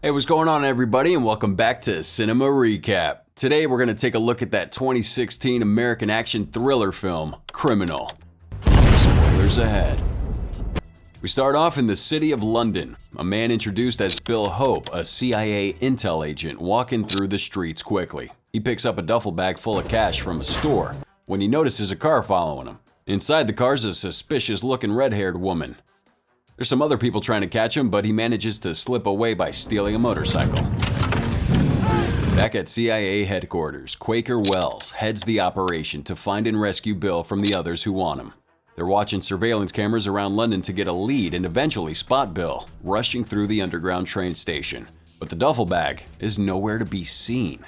Hey, what's going on, everybody, and welcome back to Cinema Recap. Today we're going to take a look at that 2016 American action thriller film, Crim'nal. Spoilers ahead. We start off in the city of London. A man introduced as Bill Hope, a CIA intel agent, walking through the streets quickly. He picks up a duffel bag full of cash from a store when he notices a car following him. Inside the car's a suspicious-looking red-haired woman. There's some other people trying to catch him, but he manages to slip away by stealing a motorcycle. Back at CIA headquarters, Quaker Wells heads the operation to find and rescue Bill from the others who want him. They're watching surveillance cameras around London to get a lead and eventually spot Bill rushing through the underground train station. But the duffel bag is nowhere to be seen.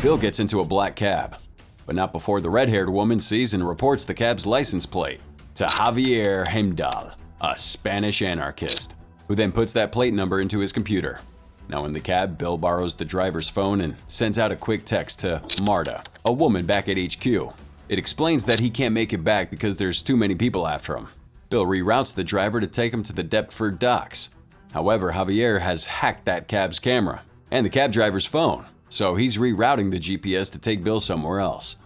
Bill gets into a black cab, but not before the red-haired woman sees and reports the cab's license plate to Javier Heimdall, a Spanish anarchist, who then puts that plate number into his computer. Now in the cab, Bill borrows the driver's phone and sends out a quick text to Marta, a woman back at HQ. It explains that he can't make it back because there's too many people after him. Bill reroutes the driver to take him to the Deptford docks. However, Javier has hacked that cab's camera and the cab driver's phone, so he's rerouting the GPS to take Bill somewhere else.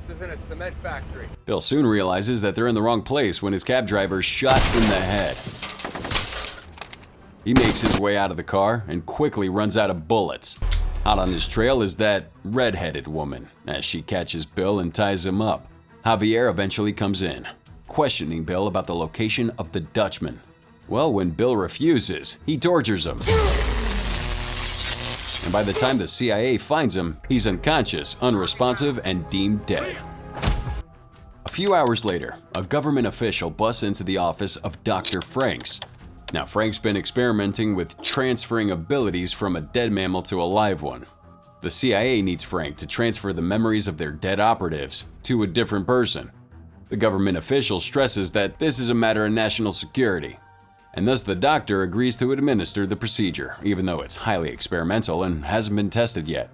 This isn't a cement factory. Bill soon realizes that they're in the wrong place when his cab driver is shot in the head. He makes his way out of the car and quickly runs out of bullets. Hot on his trail is that red-headed woman, as she catches Bill and ties him up. Javier eventually comes in, questioning Bill about the location of the Dutchman. Well, when Bill refuses, he tortures him. And by the time the CIA finds him, he's unconscious, unresponsive, and deemed dead. A few hours later, a government official busts into the office of Dr. Franks. Now, Frank's been experimenting with transferring abilities from a dead mammal to a live one. The CIA needs Frank to transfer the memories of their dead operatives to a different person. The government official stresses that this is a matter of national security, and thus the doctor agrees to administer the procedure, even though it's highly experimental and hasn't been tested yet.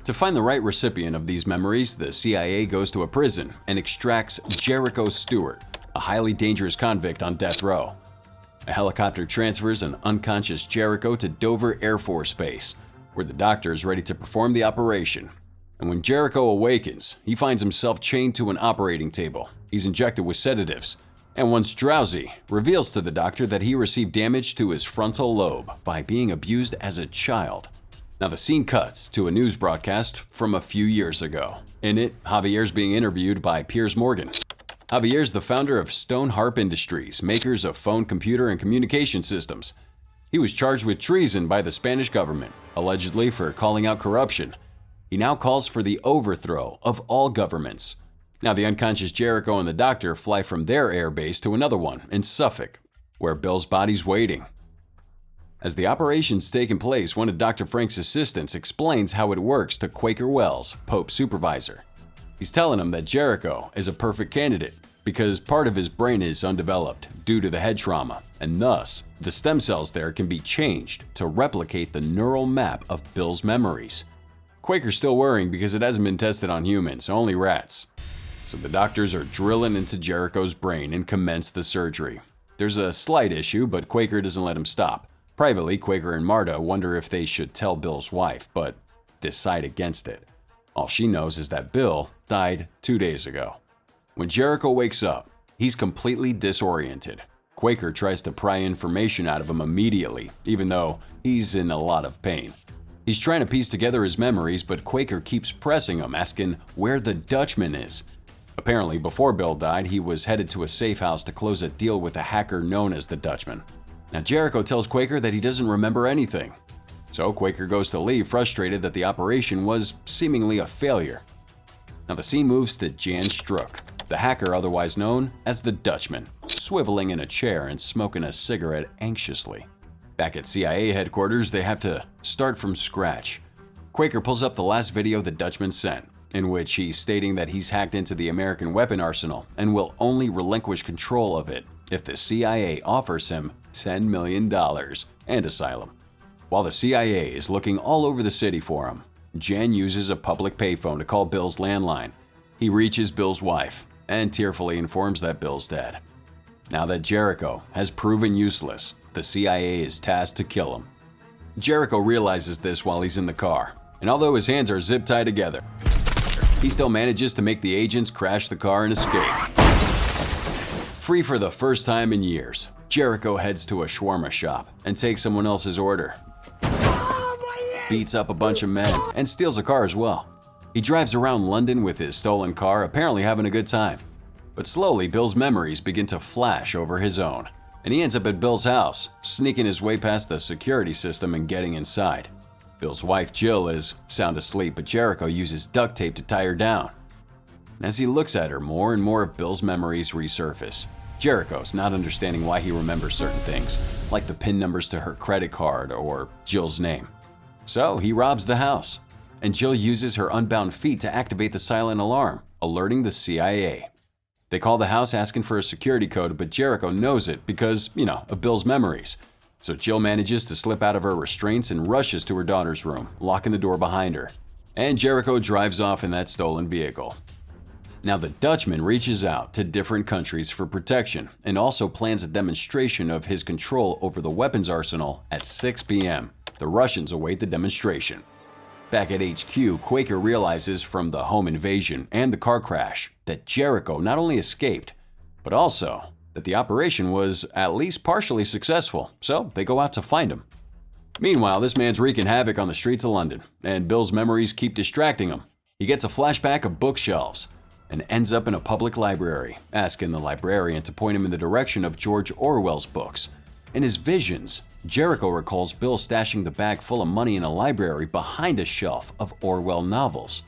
To find the right recipient of these memories, the CIA goes to a prison and extracts Jericho Stewart, a highly dangerous convict on death row. A helicopter transfers an unconscious Jericho to Dover Air Force Base, where the doctor is ready to perform the operation. And when Jericho awakens, he finds himself chained to an operating table. He's injected with sedatives, and once drowsy, reveals to the doctor that he received damage to his frontal lobe by being abused as a child. Now the scene cuts to a news broadcast from a few years ago. In it, Javier's being interviewed by Piers Morgan. Javier's the founder of Stone Harp Industries, makers of phone, computer, and communication systems. He was charged with treason by the Spanish government, allegedly for calling out corruption. He now calls for the overthrow of all governments. Now the unconscious Jericho and the doctor fly from their air base to another one in Suffolk, where Bill's body's waiting. As the operation's taking place, one of Dr. Frank's assistants explains how it works to Quaker Wells, Pope's supervisor. He's telling him that Jericho is a perfect candidate because part of his brain is undeveloped due to the head trauma, and thus the stem cells there can be changed to replicate the neural map of Bill's memories. Quaker's still worrying because it hasn't been tested on humans, only rats. So the doctors are drilling into Jericho's brain and commence the surgery. There's a slight issue, but Quaker doesn't let him stop. Privately, Quaker and Marta wonder if they should tell Bill's wife, but decide against it. All she knows is that Bill died 2 days ago. When Jericho wakes up, he's completely disoriented. Quaker tries to pry information out of him immediately, even though he's in a lot of pain. He's trying to piece together his memories, but Quaker keeps pressing him, asking where the Dutchman is. Apparently, before Bill died, he was headed to a safe house to close a deal with a hacker known as the Dutchman. Now, Jericho tells Quaker that he doesn't remember anything. So Quaker goes to leave, frustrated that the operation was seemingly a failure. Now the scene moves to Jan Strook, the hacker otherwise known as the Dutchman, swiveling in a chair and smoking a cigarette anxiously. Back at CIA headquarters, they have to start from scratch. Quaker pulls up the last video the Dutchman sent, in which he's stating that he's hacked into the American weapon arsenal and will only relinquish control of it if the CIA offers him $10 million and asylum. While the CIA is looking all over the city for him, Jan uses a public payphone to call Bill's landline. He reaches Bill's wife and tearfully informs that Bill's dead. Now that Jericho has proven useless, the CIA is tasked to kill him. Jericho realizes this while he's in the car, and although his hands are zip-tied together, he still manages to make the agents crash the car and escape. Free for the first time in years, Jericho heads to a shawarma shop and takes someone else's order, beats up a bunch of men, and steals a car as well. He drives around London with his stolen car, apparently having a good time. But slowly, Bill's memories begin to flash over his own, and he ends up at Bill's house, sneaking his way past the security system and getting inside. Bill's wife Jill is sound asleep, but Jericho uses duct tape to tie her down. And as he looks at her, more and more of Bill's memories resurface. Jericho's not understanding why he remembers certain things, like the PIN numbers to her credit card or Jill's name. So he robs the house, and Jill uses her unbound feet to activate the silent alarm, alerting the CIA. They call the house asking for a security code, but Jericho knows it because, of Bill's memories. So Jill manages to slip out of her restraints and rushes to her daughter's room, locking the door behind her. And Jericho drives off in that stolen vehicle. Now the Dutchman reaches out to different countries for protection and also plans a demonstration of his control over the weapons arsenal at 6 p.m. The Russians await the demonstration. Back at HQ, Quaker realizes from the home invasion and the car crash that Jericho not only escaped, but also that the operation was at least partially successful, so they go out to find him. Meanwhile, this man's wreaking havoc on the streets of London, and Bill's memories keep distracting him. He gets a flashback of bookshelves and ends up in a public library, asking the librarian to point him in the direction of George Orwell's books. In his visions, Jericho recalls Bill stashing the bag full of money in a library behind a shelf of Orwell novels.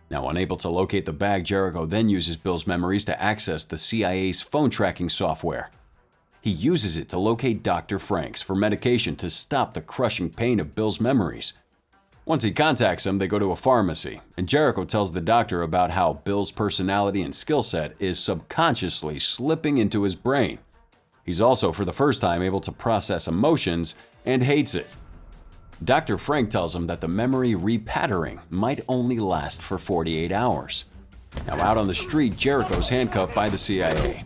Now unable to locate the bag, Jericho then uses Bill's memories to access the CIA's phone tracking software. He uses it to locate Dr. Franks for medication to stop the crushing pain of Bill's memories. Once he contacts him, they go to a pharmacy, and Jericho tells the doctor about how Bill's personality and skill set is subconsciously slipping into his brain. He's also, for the first time, able to process emotions and hates it. Dr. Frank tells him that the memory repatterning might only last for 48 hours. Now out on the street, Jericho's handcuffed by the CIA.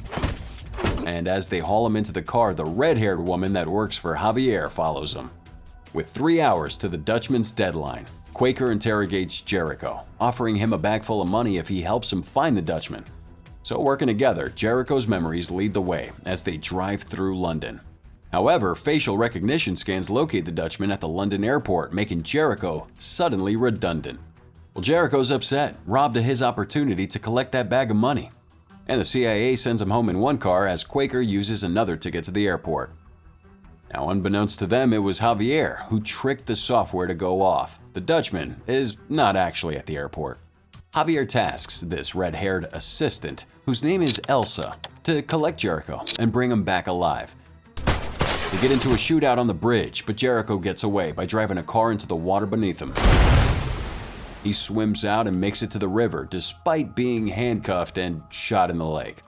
And as they haul him into the car, the red-haired woman that works for Javier follows him. With 3 hours to the Dutchman's deadline, Quaker interrogates Jericho, offering him a bag full of money if he helps him find the Dutchman. So working together, Jericho's memories lead the way as they drive through London. However, facial recognition scans locate the Dutchman at the London airport, making Jericho suddenly redundant. Well, Jericho's upset, robbed of his opportunity to collect that bag of money. And the CIA sends him home in one car as Quaker uses another to get to the airport. Now, unbeknownst to them, it was Javier who tricked the software to go off. The Dutchman is not actually at the airport. Javier tasks this red-haired assistant, whose name is Elsa, to collect Jericho and bring him back alive. They get into a shootout on the bridge, but Jericho gets away by driving a car into the water beneath him. He swims out and makes it to the river despite being handcuffed and shot in the leg.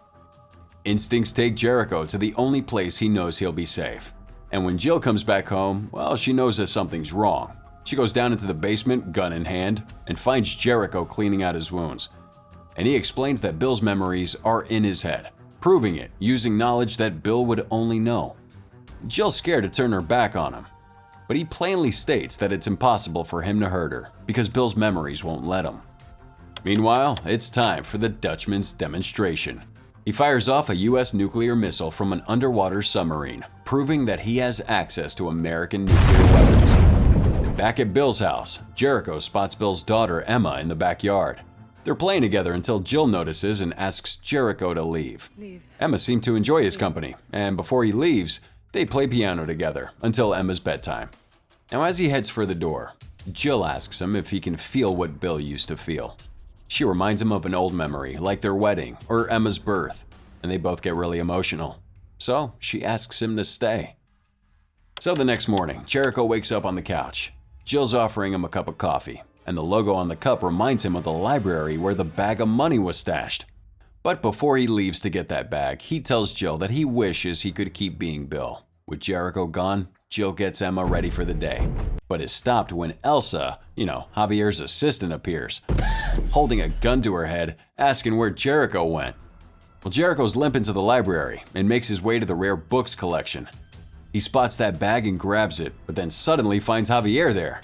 Instincts take Jericho to the only place he knows he'll be safe. And when Jill comes back home, well, she knows that something's wrong. She goes down into the basement, gun in hand, and finds Jericho cleaning out his wounds. And he explains that Bill's memories are in his head, proving it using knowledge that Bill would only know. Jill's scared to turn her back on him, but he plainly states that it's impossible for him to hurt her because Bill's memories won't let him. Meanwhile, it's time for the Dutchman's demonstration. He fires off a U.S. nuclear missile from an underwater submarine, proving that he has access to American nuclear weapons. Back at Bill's house, Jericho spots Bill's daughter Emma in the backyard. They're playing together until Jill notices and asks Jericho to leave. Emma seemed to enjoy his company, and before he leaves, they play piano together until Emma's bedtime. Now as he heads for the door, Jill asks him if he can feel what Bill used to feel. She reminds him of an old memory, like their wedding or Emma's birth, and they both get really emotional. So she asks him to stay. So the next morning, Jericho wakes up on the couch. Jill's offering him a cup of coffee, and the logo on the cup reminds him of the library where the bag of money was stashed. But before he leaves to get that bag, he tells Jill that he wishes he could keep being Bill. With Jericho gone, Jill gets Emma ready for the day, but is stopped when Elsa, Javier's assistant, appears, holding a gun to her head, asking where Jericho went. Well, Jericho's limping to the library and makes his way to the rare books collection. He spots that bag and grabs it, but then suddenly finds Javier there.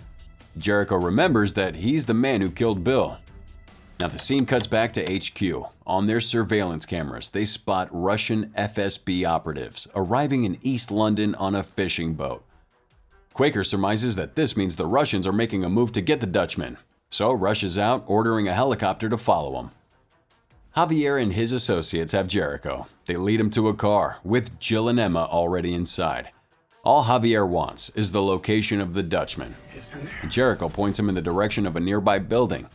Jericho remembers that he's the man who killed Bill. Now the scene cuts back to HQ. On their surveillance cameras, they spot Russian FSB operatives arriving in East London on a fishing boat. Quaker surmises that this means the Russians are making a move to get the Dutchman, so rushes out, ordering a helicopter to follow him. Javier and his associates have Jericho. They lead him to a car, with Jill and Emma already inside. All Javier wants is the location of the Dutchman. Jericho points him in the direction of a nearby building.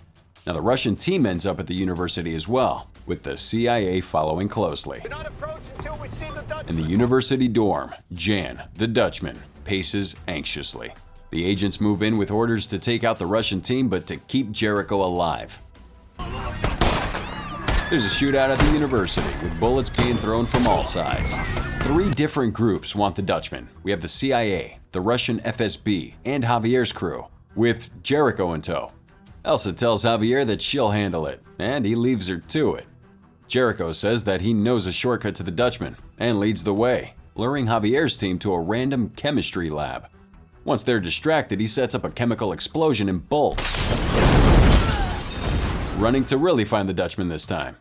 Now the Russian team ends up at the university as well, with the CIA following closely. In the university dorm, Jan, the Dutchman, paces anxiously. The agents move in with orders to take out the Russian team, but to keep Jericho alive. There's a shootout at the university, with bullets being thrown from all sides. 3 different groups want the Dutchman. We have the CIA, the Russian FSB, and Javier's crew, with Jericho in tow. Elsa tells Javier that she'll handle it, and he leaves her to it. Jericho says that he knows a shortcut to the Dutchman, and leads the way, luring Javier's team to a random chemistry lab. Once they're distracted, he sets up a chemical explosion and bolts, running to really find the Dutchman this time.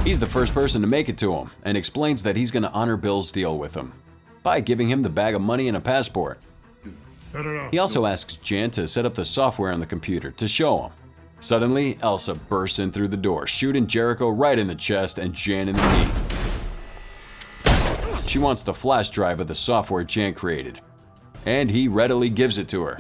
He's the first person to make it to him, and explains that he's going to honor Bill's deal with him by giving him the bag of money and a passport. He also asks Jan to set up the software on the computer to show him. Suddenly, Elsa bursts in through the door, shooting Jericho right in the chest and Jan in the knee. She wants the flash drive of the software Jan created, and he readily gives it to her.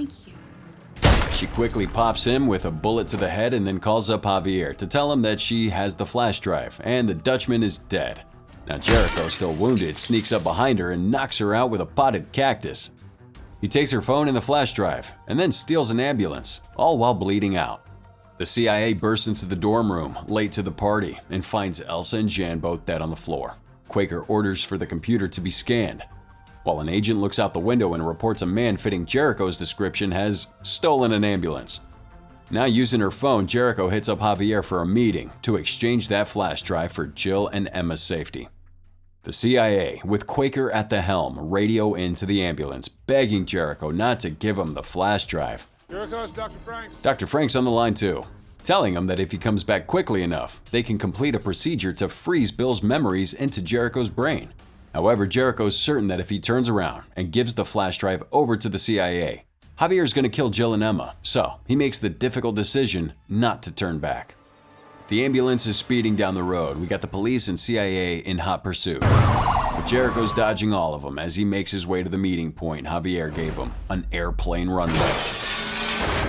She quickly pops him with a bullet to the head and then calls up Javier to tell him that she has the flash drive and the Dutchman is dead. Now Jericho, still wounded, sneaks up behind her and knocks her out with a potted cactus. He takes her phone and the flash drive, and then steals an ambulance, all while bleeding out. The CIA bursts into the dorm room, late to the party, and finds Elsa and Jan both dead on the floor. Quaker orders for the computer to be scanned, while an agent looks out the window and reports a man fitting Jericho's description has stolen an ambulance. Now using her phone, Jericho hits up Javier for a meeting to exchange that flash drive for Jill and Emma's safety. The CIA, with Quaker at the helm, radio into the ambulance, begging Jericho not to give him the flash drive. Jericho, it's Dr. Franks. Dr. Frank's on the line too, telling him that if he comes back quickly enough, they can complete a procedure to freeze Bill's memories into Jericho's brain. However, Jericho's certain that if he turns around and gives the flash drive over to the CIA, Javier's going to kill Jill and Emma, so he makes the difficult decision not to turn back. The ambulance is speeding down the road. We got the police and CIA in hot pursuit. But Jericho's dodging all of them as he makes his way to the meeting point Javier gave him, an airplane runway.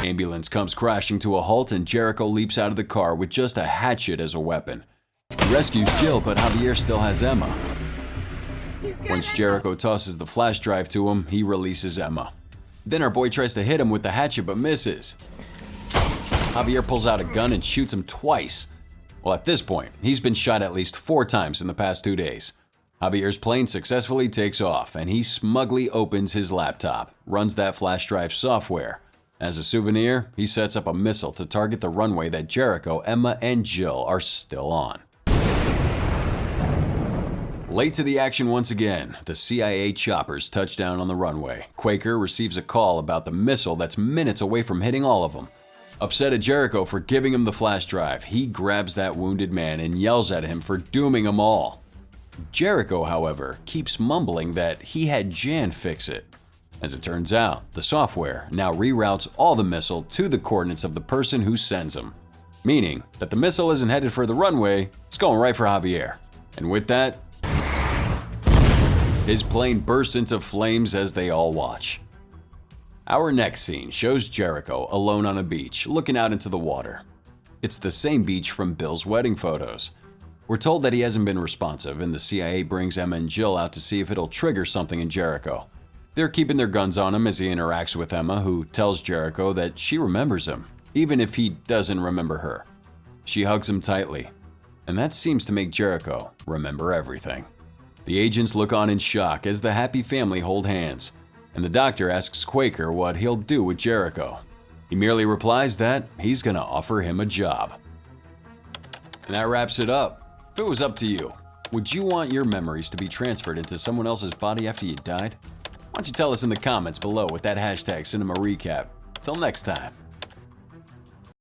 Ambulance comes crashing to a halt and Jericho leaps out of the car with just a hatchet as a weapon. He rescues Jill, but Javier still has Emma. Once Jericho tosses the flash drive to him, he releases Emma. Then our boy tries to hit him with the hatchet but misses. Javier pulls out a gun and shoots him twice. Well, at this point, he's been shot at least 4 times in the past 2 days. Javier's plane successfully takes off, and he smugly opens his laptop, runs that flash drive software. As a souvenir, he sets up a missile to target the runway that Jericho, Emma, and Jill are still on. Late to the action once again, the CIA choppers touch down on the runway. Quaker receives a call about the missile that's minutes away from hitting all of them. Upset at Jericho for giving him the flash drive, he grabs that wounded man and yells at him for dooming them all. Jericho, however, keeps mumbling that he had Jan fix it. As it turns out, the software now reroutes all the missile to the coordinates of the person who sends them, meaning that the missile isn't headed for the runway, it's going right for Javier. And with that, his plane bursts into flames as they all watch. Our next scene shows Jericho alone on a beach, looking out into the water. It's the same beach from Bill's wedding photos. We're told that he hasn't been responsive, and the CIA brings Emma and Jill out to see if it'll trigger something in Jericho. They're keeping their guns on him as he interacts with Emma, who tells Jericho that she remembers him, even if he doesn't remember her. She hugs him tightly, and that seems to make Jericho remember everything. The agents look on in shock as the happy family hold hands, and the doctor asks Quaker what he'll do with Jericho. He merely replies that he's gonna offer him a job. And that wraps it up. If it was up to you, would you want your memories to be transferred into someone else's body after you died? Why don't you tell us in the comments below with that hashtag Cinema Recap. Till next time.